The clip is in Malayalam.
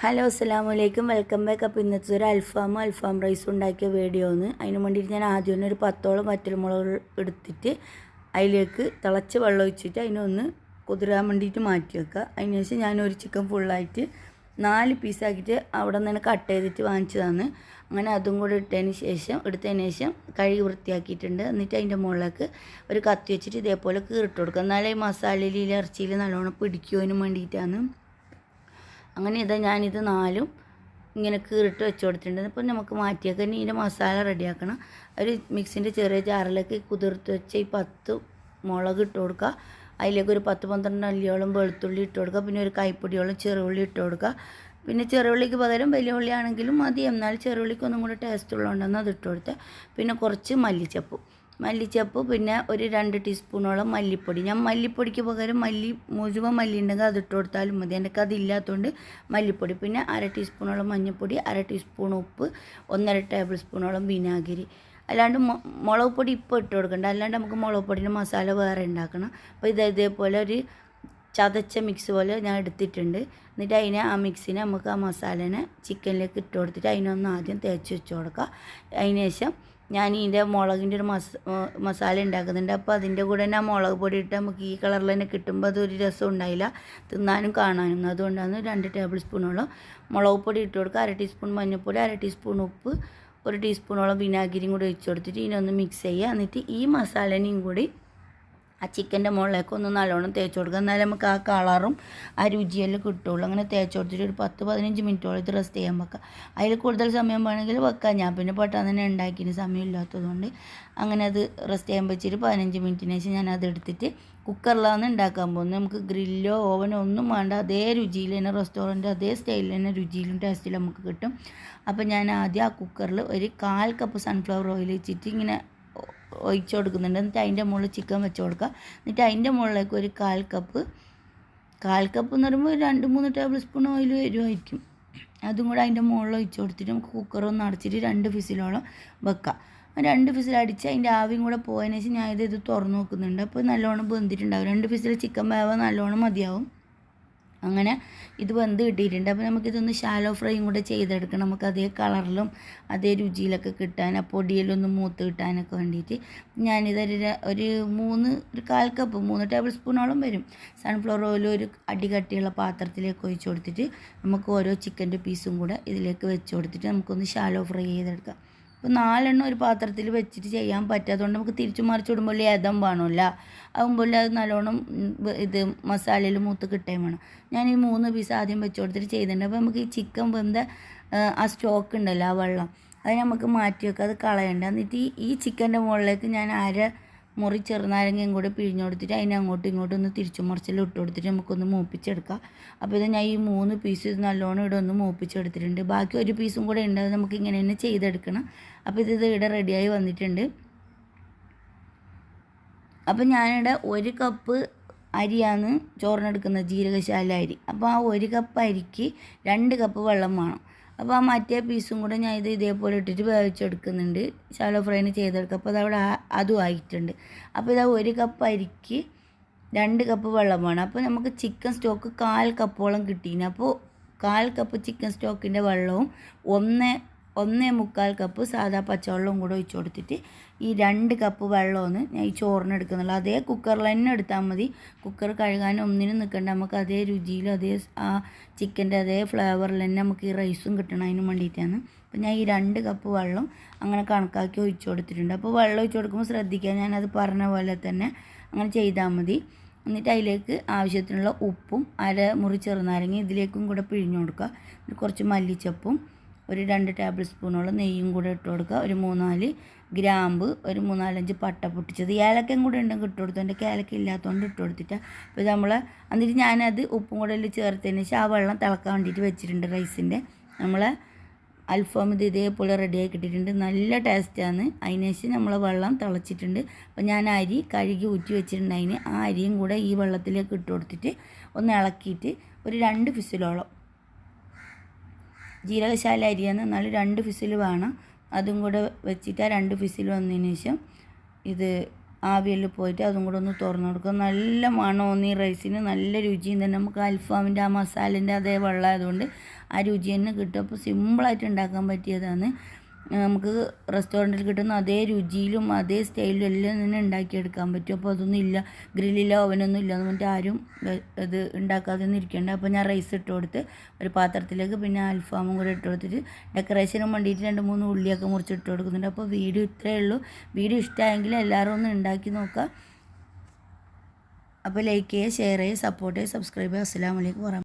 ഹലോ അസ്സലാമലൈക്കും വെൽക്കം ബാക്ക്. അപ്പോൾ ഇന്നത്തെ ഒരു അൽഫാം റൈസ് ഉണ്ടാക്കിയ വീഡിയോ ആണ്. അതിന് വേണ്ടിയിട്ട് ഞാൻ ആദ്യം തന്നെ ഒരു 10ഓളം വറ്റൽമുളക് എടുത്തിട്ട് അതിലേക്ക് തിളച്ച വെള്ളം ഒഴിച്ചിട്ട് അതിനൊന്ന് കുതിരാൻ വേണ്ടിയിട്ട് മാറ്റി വെക്കുക. അതിന് ശേഷം ഞാനൊരു ചിക്കൻ ഫുള്ളായിട്ട് 4 പീസാക്കിയിട്ട് അവിടെ നിന്ന് കട്ട് ചെയ്തിട്ട് വാങ്ങിച്ചതാണ്. അങ്ങനെ അതും കൂടെ എടുത്തതിന് ശേഷം കഴുകി വൃത്തിയാക്കിയിട്ടുണ്ട്. എന്നിട്ട് അതിൻ്റെ മുകളിലേക്ക് ഒരു കത്തി വെച്ചിട്ട് ഇതേപോലെ കീറിട്ട് കൊടുക്കുക. എന്നാലേ ഈ മസാലയിൽ ഇറച്ചിയിൽ നല്ലോണം പിടിക്കുവാനും വേണ്ടിയിട്ടാണ്. അങ്ങനെ ഞാനിത് 4ഉം ഇങ്ങനെ കീറിട്ട് വെച്ച് കൊടുത്തിട്ടുണ്ട്. അപ്പോൾ നമുക്ക് മാറ്റിയേക്കാൻ ഇതിൻ്റെ മസാല റെഡിയാക്കണം. ഒരു മിക്സിൻ്റെ ചെറിയ ജാറിലേക്ക് കുതിർത്ത് വെച്ച് ഈ 10 മുളക് ഇട്ട് കൊടുക്കുക. അതിലേക്ക് ഒരു 10-12 അല്ലിയോളം വെളുത്തുള്ളി ഇട്ട് കൊടുക്കുക. പിന്നെ ഒരു കൈപ്പൊടിയോളം ചെറുള്ളി ഇട്ട് കൊടുക്കുക. പിന്നെ ചെറുള്ളിക്ക് പകരം വലിയ ഉള്ളി ആണെങ്കിലും മതി, എന്നാൽ ചെറുള്ളിക്ക് ഒന്നും കൂടെ ടേസ്റ്റ് ഉള്ളതുകൊണ്ടാണ് അത് ഇട്ട് കൊടുത്തത്. പിന്നെ കുറച്ച് മല്ലിച്ചപ്പ്, പിന്നെ ഒരു 2 ടീസ്പൂണോളം മല്ലിപ്പൊടി. ഞാൻ മല്ലിപ്പൊടിക്ക് പകരം മുഴുവൻ മല്ലി ഉണ്ടെങ്കിൽ അത് ഇട്ട് കൊടുത്താലും മതി. എനിക്ക് അതില്ലാത്തതുകൊണ്ട് മല്ലിപ്പൊടി. പിന്നെ 1/2 ടീസ്പൂണോളം മഞ്ഞൾപ്പൊടി, 1/2 ടീസ്പൂൺ ഉപ്പ്, 1.5 ടേബിൾ സ്പൂണോളം വിനാഗിരി. അല്ലാണ്ട് മുളക് പൊടി ഇപ്പോൾ ഇട്ട് കൊടുക്കണ്ട, അല്ലാണ്ട് നമുക്ക് മുളക് പൊടിൻ്റെ മസാല വേറെ ഉണ്ടാക്കണം. അപ്പോൾ ഇതേപോലെ ഒരു ചതച്ച മിക്സ് പോലെ ഞാൻ എടുത്തിട്ടുണ്ട്. എന്നിട്ട് ആ മിക്സിനെ നമുക്ക് ആ മസാലേനെ ചിക്കനിലേക്ക് ഇട്ട് കൊടുത്തിട്ട് അതിനൊന്ന് ആദ്യം തേച്ച് വെച്ച് കൊടുക്കുക. അതിന് ശേഷം ഞാൻ ഇതിൻ്റെ മുളകിൻ്റെ ഒരു മസാല ഉണ്ടാക്കുന്നുണ്ട്. അപ്പോൾ അതിൻ്റെ കൂടെ തന്നെ ആ മുളക് പൊടി ഇട്ട് നമുക്ക് ഈ കളറിൽ തന്നെ കിട്ടുമ്പോൾ അതൊരു രസം ഉണ്ടായില്ല, തിന്നാനും കാണാനും. അതുകൊണ്ടാണ് 2 ടേബിൾ സ്പൂണോളം മുളക് പൊടി ഇട്ട് കൊടുക്കുക, 1/2 ടീസ്പൂൺ മഞ്ഞൾപ്പൊടി, 1/2 ടീസ്പൂൺ ഉപ്പ്, 1 ടീസ്പൂണോളം വിനാഗിരിയും കൂടി ഒഴിച്ച് കൊടുത്തിട്ട് ഇതിനൊന്ന് മിക്സ് ചെയ്യുക. എന്നിട്ട് ഈ മസാലനെയും കൂടി ആ ചിക്കൻ്റെ മുകളിലേക്ക് ഒന്ന് നല്ലോണം തേച്ച് കൊടുക്കുക. എന്നാലും നമുക്ക് ആ കളറും ആ രുചിയെല്ലാം കിട്ടുള്ളൂ. അങ്ങനെ തേച്ച് കൊടുത്തിട്ട് ഒരു 10-15 മിനിറ്റോളം ഇത് റെസ്റ്റ് ചെയ്യാൻ വെക്കുക. അതിൽ കൂടുതൽ സമയം വേണമെങ്കിൽ വെക്കാം. ഞാൻ പിന്നെ പെട്ടെന്ന് തന്നെ ഉണ്ടാക്കിയതിന് സമയമില്ലാത്തതുകൊണ്ട് അങ്ങനെ അത് റെസ്റ്റ് ചെയ്യാൻ വെച്ചിട്ട് 15 മിനിറ്റിന് ശേഷം ഞാൻ അത് എടുത്തിട്ട് കുക്കറിലാണ് ഉണ്ടാക്കാൻ പോകുന്നത്. നമുക്ക് ഗ്രില്ലോ ഓവനോ ഒന്നും വേണ്ട, അതേ രുചിയിൽ തന്നെ റെസ്റ്റോറൻറ്റ് അതേ സ്റ്റൈലിൽ തന്നെ രുചിയിലും ടേസ്റ്റിലും നമുക്ക് കിട്ടും. അപ്പോൾ ഞാൻ ആദ്യം ആ കുക്കറിൽ ഒരു 1/4 കപ്പ് സൺഫ്ലവർ ഓയിൽ വെച്ചിട്ട് ഇങ്ങനെ ഒഴിച്ച് കൊടുക്കുന്നുണ്ട്. എന്നിട്ട് അതിൻ്റെ മുകളിൽ ചിക്കൻ വെച്ച് കൊടുക്കുക. എന്നിട്ട് അതിൻ്റെ മുകളിലേക്ക് ഒരു 1/4 കപ്പ് എന്ന് പറയുമ്പോൾ 2-3 ടേബിൾ സ്പൂൺ ഓയിൽ വരുമായിരിക്കും. അതും കൂടെ അതിൻ്റെ മുകളിൽ ഒഴിച്ച് കൊടുത്തിട്ട് നമുക്ക് കുക്കറൊന്ന് അടച്ചിട്ട് 2 വിസിലോളം വെക്കാം. 2 വിസിൽ അടിച്ച് അതിൻ്റെ ആവിയും കൂടെ പോയതിന് ശേഷം ഞാൻ ഇത് തുറന്ന് നോക്കുന്നുണ്ട്. അപ്പോൾ നല്ലോണം വെന്തിട്ടുണ്ടാവും. 2 വിസിൽ ചിക്കൻ വേവാൻ നല്ലോണം മതിയാവും. അങ്ങനെ ഇത് വെന്ത് കിട്ടിയിട്ടുണ്ട്. അപ്പോൾ നമുക്കിതൊന്ന് ഷാലോ ഫ്രൈയും കൂടെ ചെയ്തെടുക്കണം. നമുക്ക് അതേ കളറിലും അതേ രുചിയിലൊക്കെ കിട്ടാൻ, ആ പൊടിയിലൊന്ന് മൂത്ത് കിട്ടാനൊക്കെ വേണ്ടിയിട്ട് ഞാനിതൊരു 1/4 കപ്പ് 3 ടേബിൾ സ്പൂണോളം വരും സൺഫ്ലവർ ഓയിൽ ഒരു അടികട്ടിയുള്ള പാത്രത്തിലേക്ക് ഒഴിച്ച് കൊടുത്തിട്ട് നമുക്ക് ഓരോ ചിക്കൻ്റെ പീസും കൂടെ ഇതിലേക്ക് വെച്ച് കൊടുത്തിട്ട് നമുക്കൊന്ന് ഷാലോ ഫ്രൈ ചെയ്തെടുക്കാം. ഇപ്പോൾ 4 എണ്ണം ഒരു പാത്രത്തിൽ വെച്ചിട്ട് ചെയ്യാൻ പറ്റാത്തതുകൊണ്ട് നമുക്ക് തിരിച്ചു മറിച്ച് വിടുമ്പോൾ ഏതം വേണമല്ല, ആകുമ്പോൾ അത് നല്ലോണം ഇത് മസാലയിൽ മൂത്ത് കിട്ടുകയും വേണം. ഞാൻ ഈ 3 പീസ് ആദ്യം വെച്ച് കൊടുത്തിട്ട് ചെയ്തിട്ടുണ്ട്. അപ്പോൾ നമുക്ക് ഈ ചിക്കൻ വെന്ത ആ സ്റ്റോക്ക് ഉണ്ടല്ലോ, ആ വെള്ളം, അത് നമുക്ക് മാറ്റി വെക്കുക, അത് കളയണ്ട. എന്നിട്ട് ഈ ചിക്കൻ്റെ മുകളിലേക്ക് ഞാൻ മുറി ചെറുനാരങ്ങയും കൂടി പിഴിഞ്ഞ് കൊടുത്തിട്ട് അതിനെ അങ്ങോട്ടും ഇങ്ങോട്ടും ഒന്ന് തിരിച്ചു മറിച്ചെല്ലാം ഇട്ട് കൊടുത്തിട്ട് നമുക്കൊന്ന് മൂപ്പിച്ചെടുക്കാം. അപ്പോൾ ഇത് ഞാൻ ഈ 3 പീസ് നല്ലോണം ഇവിടെ ഒന്ന് മൂപ്പിച്ചെടുത്തിട്ടുണ്ട്. ബാക്കി ഒരു പീസും കൂടെ ഉണ്ട്, അത് നമുക്ക് ഇങ്ങനെ തന്നെ ചെയ്തെടുക്കണം. അപ്പോൾ ഇത് ഇവിടെ റെഡിയായി വന്നിട്ടുണ്ട്. അപ്പോൾ ഞാനിവിടെ 1 കപ്പ് അരിയാണ് ചോറിനെടുക്കുന്നത്, ജീരകശാല അരി. അപ്പോൾ ആ 1 കപ്പ് അരിക്ക് 2 കപ്പ് വെള്ളം വേണം. അപ്പോൾ ആ മറ്റേ പീസും കൂടെ ഞാൻ ഇതേപോലെ ഇട്ടിട്ട് വേവിച്ചെടുക്കുന്നുണ്ട്, ശാലോ ഫ്രൈന് ചെയ്തെടുക്കുക. അപ്പോൾ അതവിടെ അതും ആയിട്ടുണ്ട്. അപ്പോൾ 1 കപ്പ് അരിക്ക് 2 കപ്പ് വെള്ളം വേണം. അപ്പോൾ നമുക്ക് ചിക്കൻ സ്റ്റോക്ക് 1/4 കപ്പോളം കിട്ടീന്. അപ്പോൾ 1/4 കപ്പ് ചിക്കൻ സ്റ്റോക്കിൻ്റെ വെള്ളവും 1.25 കപ്പ് സാധാ പച്ചവെള്ളവും കൂടെ ഒഴിച്ച് കൊടുത്തിട്ട് ഈ 2 കപ്പ് വെള്ളമാണ് ഞാൻ ഈ ചോറിന് എടുക്കുന്നുള്ളൂ. അതേ കുക്കറിൽ തന്നെ എടുത്താൽ മതി. കുക്കർ കഴുകാനും ഒന്നിനും നിൽക്കണ്ട. നമുക്ക് അതേ രുചിയിലും അതേ ആ ചിക്കൻ്റെ അതേ ഫ്ലേവറിൽ തന്നെ നമുക്ക് ഈ റൈസും കിട്ടണം. അതിന് വേണ്ടിയിട്ടാണ്. അപ്പോൾ ഞാൻ ഈ 2 കപ്പ് വെള്ളം അങ്ങനെ കണക്കാക്കി ഒഴിച്ച് കൊടുത്തിട്ടുണ്ട്. അപ്പോൾ വെള്ളം ഒഴിച്ച് കൊടുക്കുമ്പോൾ ശ്രദ്ധിക്കുക, ഞാനത് പറഞ്ഞ പോലെ തന്നെ അങ്ങനെ ചെയ്താൽ മതി. എന്നിട്ട് അതിലേക്ക് ആവശ്യത്തിനുള്ള ഉപ്പും 1/2 മുറി ചെറുനാരങ്ങ ഇതിലേക്കും കൂടെ പിഴിഞ്ഞ് കൊടുക്കുക. കുറച്ച് മല്ലിച്ചപ്പും ഒരു 2 ടേബിൾ സ്പൂണോളം നെയ്യും കൂടെ ഇട്ട് കൊടുക്കുക. ഒരു 3-4 ഗ്രാമ്പ്, ഒരു 3-4-5 പട്ട പൊട്ടിച്ചത്, ഏലക്കയും കൂടെ ഉണ്ടെങ്കിൽ ഇട്ട് കൊടുത്തു. എൻ്റെ ഏലക്ക ഇല്ലാത്തതുകൊണ്ട് ഇട്ട് കൊടുത്തിട്ട് അപ്പോൾ എന്നിട്ട് ഞാനത് ഉപ്പും കൂടെ ചേർത്തതിന് ശേഷം ആ വെള്ളം തിളക്കാൻ വേണ്ടിയിട്ട് വെച്ചിട്ടുണ്ട്. റൈസിൻ്റെ അൽഫാം ഇത് ഇതേപോലെ റെഡിയായി കിട്ടിയിട്ടുണ്ട്. നല്ല ടേസ്റ്റാണ്. അതിന് ശേഷം നമ്മൾ വെള്ളം തിളച്ചിട്ടുണ്ട്. അപ്പോൾ ഞാൻ അരി കഴുകി ഊറ്റി വെച്ചിട്ടുണ്ട്. ആ അരിയും കൂടെ ഈ വെള്ളത്തിലേക്ക് ഇട്ട് കൊടുത്തിട്ട് ഒന്ന് ഇളക്കിയിട്ട് ഒരു 2 വിസിലോളം, ജീരകശാല അരിയാണ്, എന്നാലും 2 വിസിൽ വേണം. അതും കൂടെ വെച്ചിട്ട് ആ 2 വിസിൽ വന്നതിന് ശേഷം ഇത് ആവിയെല്ലാം പോയിട്ട് അതും കൂടെ ഒന്ന് തുറന്നു കൊടുക്കുക. നല്ല മണമൊന്നും ഈ റൈസിന്, നല്ല രുചിയും തന്നെ. നമുക്ക് അൽഫാമിൻ്റെ ആ മസാലേൻ്റെ അതേ വെള്ളമായതുകൊണ്ട് ആ രുചി തന്നെ കിട്ടും. അപ്പോൾ സിമ്പിളായിട്ട് ഉണ്ടാക്കാൻ പറ്റിയതാണ്. നമുക്ക് റെസ്റ്റോറൻറ്റിൽ കിട്ടുന്ന അതേ രുചിയിലും അതേ സ്റ്റൈലിലും എല്ലാം തന്നെ ഉണ്ടാക്കിയെടുക്കാൻ പറ്റും. അപ്പോൾ അതൊന്നും ഇല്ല, ഗ്രില്ലിലോ ഓവനൊന്നും ഇല്ല എന്ന് പറഞ്ഞിട്ട് ആരും ഇത് ഉണ്ടാക്കാതെ ഒന്നും ഇരിക്കേണ്ട. അപ്പോൾ ഞാൻ റൈസ് ഇട്ട് കൊടുത്ത് ഒരു പാത്രത്തിലേക്ക് പിന്നെ അൽഫാമും കൂടെ ഇട്ട് കൊടുത്തിട്ട് ഡെക്കറേഷനും വേണ്ടിയിട്ട് 2-3 ഉള്ളിയൊക്കെ മുറിച്ചിട്ട് കൊടുക്കുന്നുണ്ട്. അപ്പോൾ വീഡിയോ ഇത്രയേ ഉള്ളൂ. വീഡിയോ ഇഷ്ടമായെങ്കിൽ എല്ലാവരും ഒന്ന് ഉണ്ടാക്കി നോക്കുക. അപ്പോൾ ലൈക്ക് ചെയ്യുക, ഷെയർ ചെയ്യുക, സപ്പോർട്ട് ചെയ്യുക, സബ്സ്ക്രൈബ് ചെയ്യുക. അസ്സലാമു അലൈക്കും വറഹ്മത്തുള്ളാഹി.